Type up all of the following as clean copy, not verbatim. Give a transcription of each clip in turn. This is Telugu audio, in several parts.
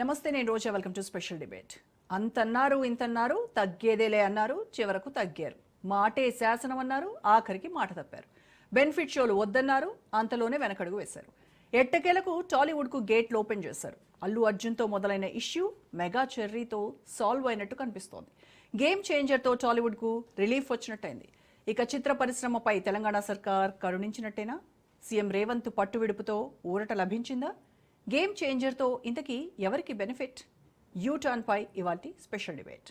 నమస్తే, నేను Roja. Welcome to special debate. అంతన్నారు ఇంతన్నారు, తగ్గేదేలే అన్నారు, చివరకు తగ్గారు. మాటే శాసనం అన్నారు, ఆఖరికి మాట తప్పారు. బెనిఫిట్ షోలు వద్దన్నారు, అంతలోనే వెనకడుగు వేశారు. ఎట్టకేలకు టాలీవుడ్కు గేట్లు ఓపెన్ చేశారు. అల్లు అర్జున్తో మొదలైన ఇష్యూ మెగా చెర్రీతో సాల్వ్ అయినట్టు కనిపిస్తోంది. గేమ్ చేంజర్తో టాలీవుడ్కు రిలీఫ్ వచ్చినట్టయింది. ఇక చిత్ర పరిశ్రమపై తెలంగాణ సర్కార్ కరుణించినట్టేనా? సీఎం రేవంత్ పట్టు విడుపుతో ఊరట లభించిందా? గేమ్ చేంజర్తో ఇంతకీ ఎవరికి బెనిఫిట్? యూటర్న్ పై ఇవాల్టి స్పెషల్ డిబేట్.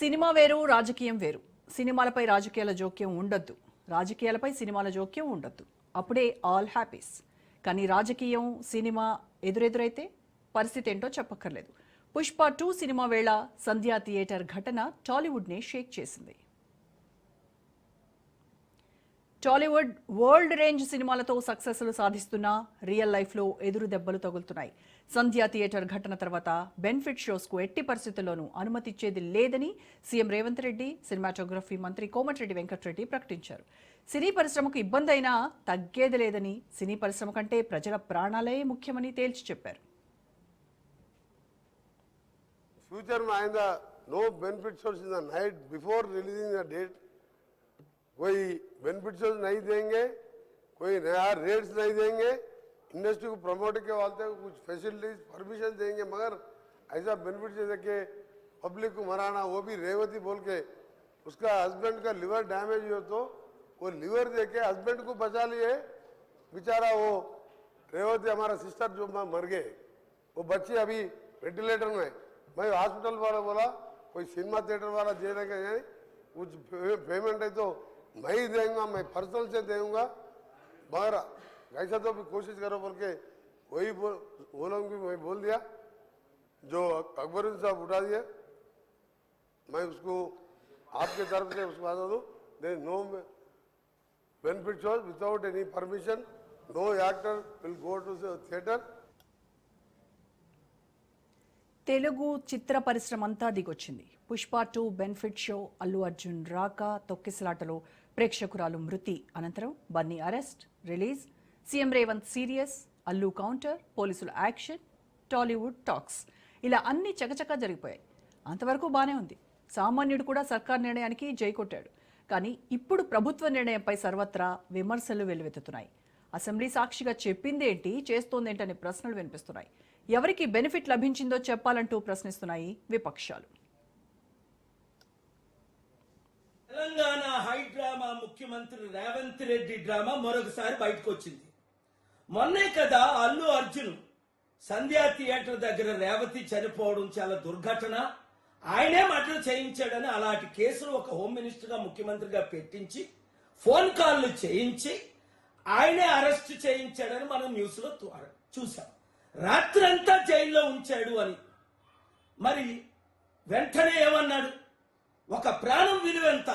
సినిమా వేరు, రాజకీయం వేరు. సినిమాలపై రాజకీయాల జోక్యం ఉండొద్దు, రాజకీయాలపై సినిమాల జోక్యం ఉండొద్దు. అప్పుడే ఆల్ హ్యాపీస్. కానీ రాజకీయం సినిమా ఎదురెదురైతే పరిస్థితి ఏంటో చెప్పక్కర్లేదు. పుష్ప 2 సినిమా వేళ సంధ్యా థియేటర్ ఘటన టాలీవుడ్నే షేక్ చేసింది. టాలీవుడ్ వరల్డ్ రేంజ్ సినిమాలతో సక్సెస్లు సాధిస్తున్నా రియల్ లైఫ్లో ఎదురు దెబ్బలు తగులుతున్నాయి. సంధ్యా థియేటర్ ఘటన తర్వాత బెనిఫిట్ షోస్కు ఎట్టి పరిస్థితుల్లోనూ అనుమతిచ్చేది లేదని సీఎం రేవంత్ రెడ్డి, సినిమాటోగ్రఫీ మంత్రి కోమటిరెడ్డి వెంకటరెడ్డి ప్రకటించారు. సినీ పరిశ్రమకు ఇబ్బంది అయినా తగ్గేది లేదని, సినీ పరిశ్రమ కంటే ప్రజల ప్రాణాలే ముఖ్యమని తేల్చి చెప్పారు. फ्यूचर में आइंदा no benefit shows in the night before releasing the date. कोई बेनिफिट शोज नहीं देंगे, कोई नया रेट्स नहीं देंगे, इंडस्ट्री को प्रमोट के वास्ते कुछ फैसिलिटीज परमिशन देंगे, मगर ऐसा बेनिफिट जैसे कि पब्लिक को मराना, वो भी रेवती बोल के उसका हस्बैंड का लिवर डैमेज हो तो वो लिवर दे के हस्बैंड को बचा लिए. बेचारा वो रेवती हमारा सिस्टर जो मर गए, वो बच्चे अभी वेंटिलेटर में. मैं हॉस्पिटल वाला बोला कोई सिनेमा थिएटर वाला दे देगा, कुछ पेमेंट है तो मैं ही देऊंगा, मैं पर्सनल से देऊंगा, मगर ऐसा तो भी कोशिश करो बोल के वही बोलूँगी. मैं बोल दिया जो अकबरुद्दीन साहब उठा दिए, मैं उसको आपके तरफ से उसको बता दूँ. There no benefit shows without any permission. No actor will go to theatre. Telugu చిత్ర పరిశ్రమ అంతా దిగొచ్చింది. పుష్ప 2 బెనిఫిట్ షో, అల్లు అర్జున్ రాక, తొక్కిసలాటలో ప్రేక్షకురాలు మృతి అనంతరం Bunny arrest, release, CM Revanth serious, Allu counter, పోలీసుల యాక్షన్, టాలీవుడ్ టాక్స్, ఇలా అన్ని చకచకా జరిగిపోయాయి. అంతవరకు బానే ఉంది. సామాన్యుడు కూడా సర్కార్ నిర్ణయానికి జై కొట్టాడు. కానీ ఇప్పుడు ప్రభుత్వ నిర్ణయంపై సర్వత్రా విమర్శలు వెల్లువెత్తుతున్నాయి. అసెంబ్లీ సాక్షిగా చెప్పిందేంటి, చేస్తోందేంటనే ప్రశ్నలు వినిపిస్తున్నాయి. ఎవరికి బెనిఫిట్ లభించిందో చెప్పాలంటూ ప్రశ్నిస్తున్నాయి విపక్షాలు. తెలంగాణ హై డ్రామా ముఖ్యమంత్రి రేవంత్ రెడ్డి డ్రామా మరొకసారి బయటకు వచ్చింది. మొన్నే కదా అల్లు అర్జున్ సంధ్యా థియేటర్ దగ్గర రేవతి చనిపోవడం చాలా దుర్ఘటన, ఆయనే మర్డర్ చేయించాడని అలాంటి కేసులు ఒక హోమ్ మినిస్టర్ గా ముఖ్యమంత్రిగా పెట్టించి ఫోన్ కాల్లు చేయించి ఆయనే అరెస్ట్ చేయించాడని మనం న్యూస్ లో చూసాం. రాత్రంతా జైల్లో ఉంచాడు అని. మరి వెంటనే ఏమన్నాడు? ఒక ప్రాణం విలువెంత?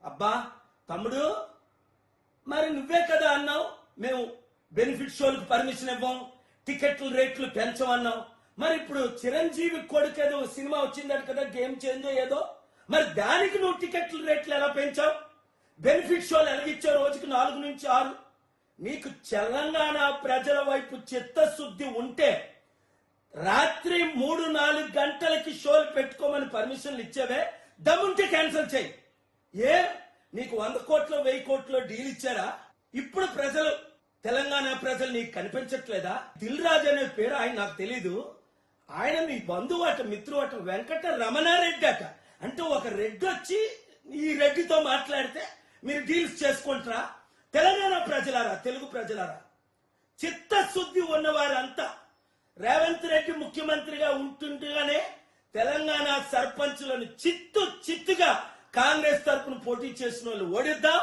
అబ్బా తమ్ముడు, మరి నువ్వే కదా అన్నావు మేము బెనిఫిట్ షోలకు పర్మిషన్ ఇవ్వం, టికెట్లు రేట్లు పెంచమన్నావు. మరి ఇప్పుడు చిరంజీవి కొడుకు ఏదో సినిమా వచ్చిందట కదా, గేమ్ చేంజ్ ఏదో, మరి దానికి నువ్వు టికెట్లు రేట్లు ఎలా పెంచావు? బెనిఫిట్ షోలు ఎలాగిచ్చావు? రోజుకు 4 నుంచి 6. నీకు తెలంగాణ ప్రజల వైపు చిత్తశుద్ధి ఉంటే రాత్రి 3-4 గంటలకి షోలు పెట్టుకోమని పర్మిషన్లు ఇచ్చావే, దమ్ముంటే క్యాన్సిల్ చేయి. ఏ నీకు 100 కోట్లు 1000 కోట్లు డీల్ ఇచ్చారా? ఇప్పుడు ప్రజలు, తెలంగాణ ప్రజలు నీకు కనిపించట్లేదా? దిల్ రాజు అనే పేరు ఆయన నాకు తెలీదు, ఆయన మీ బంధువు అట, మిత్రుడు అట, వెంకట రమణారెడ్డి అట. అంటే ఒక రెడ్డి వచ్చి ఈ రెడ్డితో మాట్లాడితే మీరు డీల్స్ చేసుకుంటారా? తెలంగాణ ప్రజలారా, తెలుగు ప్రజలారా, చిత్తశుద్ధి ఉన్నవారంతా రేవంత్ రెడ్డి ముఖ్యమంత్రిగా ఉంటుండగానే తెలంగాణ సర్పంచులను చిత్తుగా కాంగ్రెస్ తరఫున పోటీ చేసిన వాళ్ళు ఓడిద్దాం.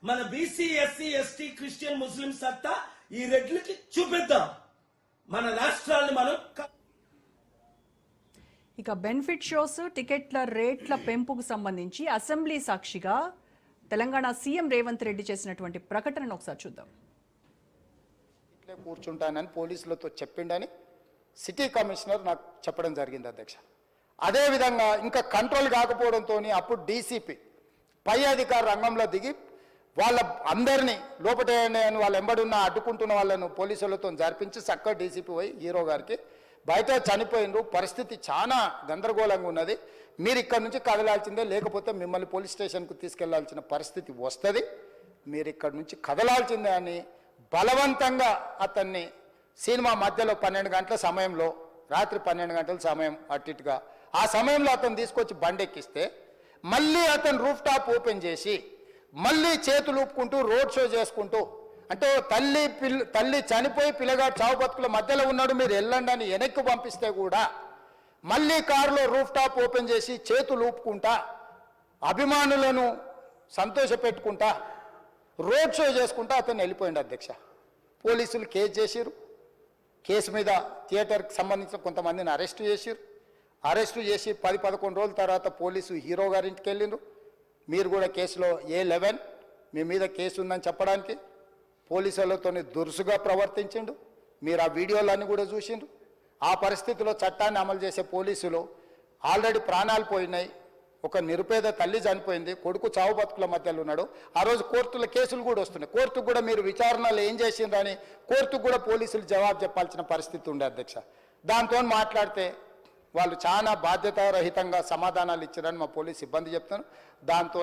మన బీసీ, ఎస్సీ, ఎస్టీ, క్రిస్టియన్, ముస్లిం సత్తా ఈ రెడ్లకి చూపిద్దాం. మన రాష్ట్రాన్ని మనం. ఇక బెనిఫిట్ షోస్, టికెట్ల రేట్ల పెంపుకు సంబంధించి అసెంబ్లీ సాక్షిగా తెలంగాణ సీఎం రేవంత్ రెడ్డి చేసినటువంటి ప్రకటనను ఒకసారి చూద్దాం. కూర్చుంటానని పోలీసులతో చెప్పిండని సిటీ కమిషనర్ నాకు చెప్పడం జరిగింది అధ్యక్ష. అదేవిధంగా ఇంకా కంట్రోల్ కాకపోవడంతో అప్పుడు డీసీపీ పై అధికార రంగంలో దిగి వాళ్ళ అందరినీ లోపట వాళ్ళు ఎంబడున్న అడ్డుకుంటున్న వాళ్ళను పోలీసులతో జరిపించి చక్కగా డీసీపీ పోయి హీరో గారికి బయట చనిపోయినరు, పరిస్థితి చాలా గందరగోళంగా ఉన్నది, మీరు ఇక్కడ నుంచి కదలాల్సిందే, లేకపోతే మిమ్మల్ని పోలీస్ స్టేషన్కు తీసుకెళ్లాల్సిన పరిస్థితి వస్తుంది, మీరు ఇక్కడ నుంచి కదలాల్సిందే అని బలవంతంగా అతన్ని సినిమా మధ్యలో 12 గంటల సమయంలో, రాత్రి 12 గంటల సమయం అట్టిట్టుగా ఆ సమయంలో అతను తీసుకొచ్చి బండెక్కిస్తే మళ్ళీ అతను రూఫ్ టాప్ ఓపెన్ చేసి మళ్ళీ చేతులు ఊపుకుంటూ రోడ్ షో చేసుకుంటూ, అంటే తల్లి చనిపోయి పిల్లగాడు చావు బతుకుల మధ్యలో ఉన్నాడు, మీరు వెళ్ళండి అని వెనక్కి పంపిస్తే కూడా మళ్ళీ కారులో రూఫ్ టాప్ ఓపెన్ చేసి చేతులు ఊపుకుంటా అభిమానులను సంతోషపెట్టుకుంటా రోడ్ షో చేసుకుంటా అతను వెళ్ళిపోయింది అధ్యక్ష. పోలీసులు కేసు చేసిరు, కేసు మీద థియేటర్కి సంబంధించిన కొంతమందిని అరెస్టు చేసిరు, అరెస్టు చేసి 10-11 రోజుల తర్వాత పోలీసు హీరో గారింటికి వెళ్ళిండ్రు. మీరు కూడా కేసులో A11 మీ మీద కేసు ఉందని చెప్పడానికి పోలీసులతో దురుసుగా ప్రవర్తించిండు. మీరు ఆ వీడియోలన్నీ కూడా చూసిండ్రు. ఆ పరిస్థితిలో చట్టాన్ని అమలు చేసే పోలీసులు ఆల్రెడీ ప్రాణాలు పోయినాయి, ఒక నిరుపేద తల్లి చనిపోయింది, కొడుకు చావు బతుకుల మధ్యలో ఉన్నాడు. ఆ రోజు కోర్టుల కేసులు కూడా వస్తున్నాయి, కోర్టుకు కూడా మీరు విచారణలు ఏం చేసిండ్రు అని కోర్టుకు కూడా పోలీసులు జవాబు చెప్పాల్సిన పరిస్థితి ఉండే అధ్యక్ష. దాంతో మాట్లాడితే వాళ్ళు చాలా బాధ్యతారహితంగా సమాధానాలు ఇచ్చారని మా పోలీస్ సిబ్బంది చెప్తాను. దాంతో